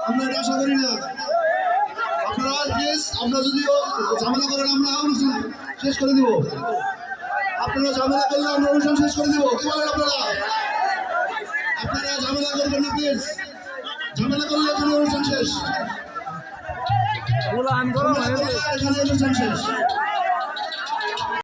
আমরা এটা আশা করি না। আপনারা প্লিজ, আপনারা যদি ঝামেলা করেন আমরা অনুষ্ঠান শেষ করে দিব। আপনারা ঝামেলা করলে আমরা অনুষ্ঠান শেষ করে দিব। কি বলেন আপনারা? আপনারা ঝামেলা করবেন না প্লিজ। ঝামেলা করলে এখানে অনুষ্ঠান শেষ। এখানে অনুষ্ঠান শেষ।